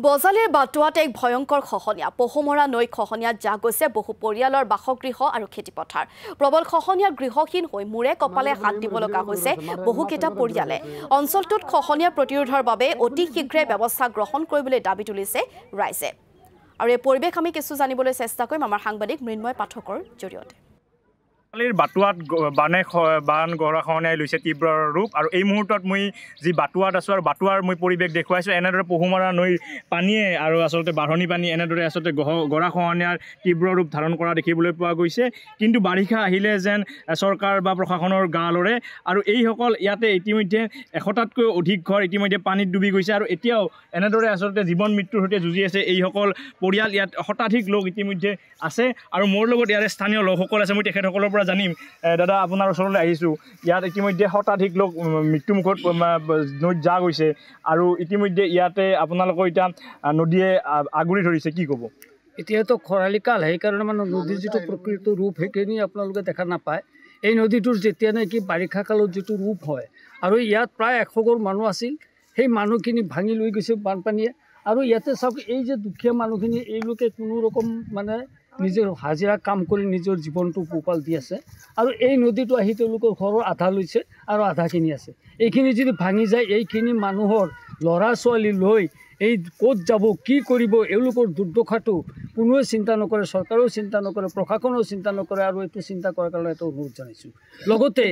বজালিৰ বাটুৱাত এক ভয়ংকৰ খহনীয়া পহুমৰা নৈ খহনীয়াত জাহ গৈছে বহু পৰিয়ালৰ বাসগৃহ আৰু খেতিপথাৰ প্ৰবল খহনীয়াত গৃহহীন হৈ মূৰে কপালে হাত দিব লগা হৈছে বহুকেইটা পৰিয়ালে অঞ্চলটোত খহনীয়া প্ৰতিৰোধৰ বাবে অতি শীঘ্ৰে ব্যৱস্থা গ্ৰহণ কৰিবলৈ দাবী তুলিছে ৰাইজে আৰু এই পৰিৱেশ আমি কিছু জানিবলৈ চেষ্টা কৰিম আমাৰ সাংবাদিক মৃন্ময় পাঠকৰ জৰিয়তে বাটুৱাত বান গৰাখহনীয়াই লৈছে তীব্ৰ ৰূপ আৰু এই মুহূৰ্তত মই যি বাটুৱাত আছোঁ আৰু বাটুৱাৰ মই পৰিৱেশ দেখুৱাইছোঁ এনেদৰে পহুমৰা নৈৰ পানীয়ে আৰু আচলতে বাঢ়নী পানী এনেদৰে আচলতে গৰাখহনীয়াৰ তীব্ৰ ৰূপ ধাৰণ কৰা দেখিবলৈ পোৱা গৈছে কিন্তু বাৰিষা আহিলে যেন চৰকাৰ বা প্ৰশাসনৰ গা লৰে আৰু এইসকল ইয়াতে ইতিমধ্যে 100টাতকৈ অধিক ঘৰ ইতিমধ্যে পানীত ডুবি গৈছে আৰু এতিয়াও এনেদৰে আচলতে জীৱন মৃত্যুৰ সৈতে যুঁজি আছে এইসকল পৰিয়াল ইয়াত শতাধিক লোক ইতিমধ্যে আছে আৰু মোৰ লগত ইয়াৰে স্থানীয় লোকসকল আছে মই তেখেতসকলৰ পৰা জানিম দাদা আপোনাৰ ওচৰলৈ আহিছোঁ ইয়াত ইতিমধ্যে শতাধিক লোক মৃত্যুমুখত নৈত জাহ গৈছে আৰু ইতিমধ্যে ইয়াতে আপোনালোকৰ এতিয়া নদীয়ে আগুৰি ধৰিছে কি ক'ব এতিয়াতো খৰালি কাল সেইকাৰণে মানে নদীৰ যিটো প্ৰকৃত ৰূপ সেইখিনি আপোনালোকে দেখা নাপায় এই নদীটোৰ যেতিয়া নেকি বাৰিষা কালত যিটো ৰূপ হয় আৰু ইয়াত প্ৰায় 100 ঘৰ মানুহ আছিল সেই মানুহখিনি ভাঙি লৈ গৈছে বানপানীয়ে আৰু ইয়াতে চাওক এই যে দুখীয়া মানুহখিনি এইলোকে কোনো ৰকম মানে নিজৰ হাজিৰা কাম কৰি নিজৰ জীৱনটো পোহপাল দি আছে আৰু এই নদীটো আহি তেওঁলোকৰ ঘৰৰ আধা লৈছে আৰু আধাখিনি আছে এইখিনি যদি ভাঙি যায় এইখিনি মানুহৰ ল'ৰা ছোৱালী লৈ এই ক'ত যাব কি কৰিব এওঁলোকৰ দুৰ্দশাটো কোনোৱে চিন্তা নকৰে চৰকাৰেও চিন্তা নকৰে প্ৰশাসনেও চিন্তা নকৰে আৰু এইটো চিন্তা কৰাৰ কাৰণে এটা অনুৰোধ জনাইছোঁ লগতে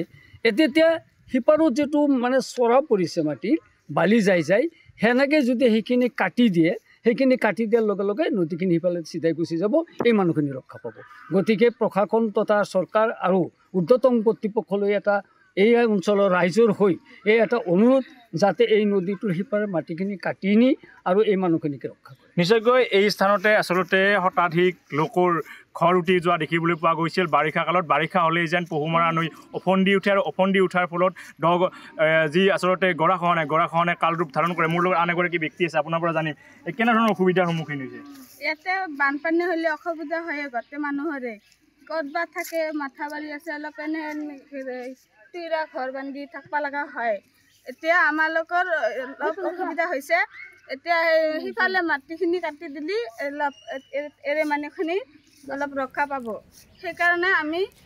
এতিয়া সিপাৰত যিটো মানে চৰা পৰিছে মাটি বালি যায় সেনেকৈ যদি সেইখিনি কাটি দিয়ে সেইখিনি কাটি দিয়াৰ লগে লগে নদীখিনি সিফালে চিধাই গুচি যাব এই মানুহখিনি ৰক্ষা পাব গতিকে প্ৰশাসন তথা চৰকাৰ আৰু ঊৰ্ধ্বতন কৰ্তৃপক্ষলৈ এটা এই অঞ্চলৰ ৰাইজৰ হৈ এই এটা অনুৰোধ যাতে এই নদীটোৰ সিপাৰে মাটিখিনি কাটি নি আৰু এই মানুহখিনিকে ৰক্ষা কৰে নিশ্চয়কৈ এই স্থানতে আচলতে শতাধিক লোকৰ ঘৰ উটি যোৱা দেখিবলৈ পোৱা গৈছিল বাৰিষা কালত বাৰিষা হ'লেই যেন পহুমৰা নৈ ওফন্দি উঠে আৰু ওফন্দি উঠাৰ ফলত যি আচলতে গৰাখহনীয়াই কালৰূপ ধাৰণ কৰে মোৰ লগত আন এগৰাকী ব্যক্তি আছে আপোনাৰ পৰা জানিম কেনেধৰণৰ অসুবিধাৰ সন্মুখীন হৈছে ইয়াতে বানপানী হ'লে অসুবিধা হয় গোটেই মানুহৰে ক'তবা থাকে মাথা বাৰী আছে অলপ এনে তিৰা ঘৰ বান্ধি থাকিব লগা হয় এতিয়া আমালোকৰ অলপ অসুবিধা হৈছে এতিয়া সিফালে মাটিখিনি কাটি দিলি অলপ মানুহখিনি অলপ ৰক্ষা পাব সেইকাৰণে আমি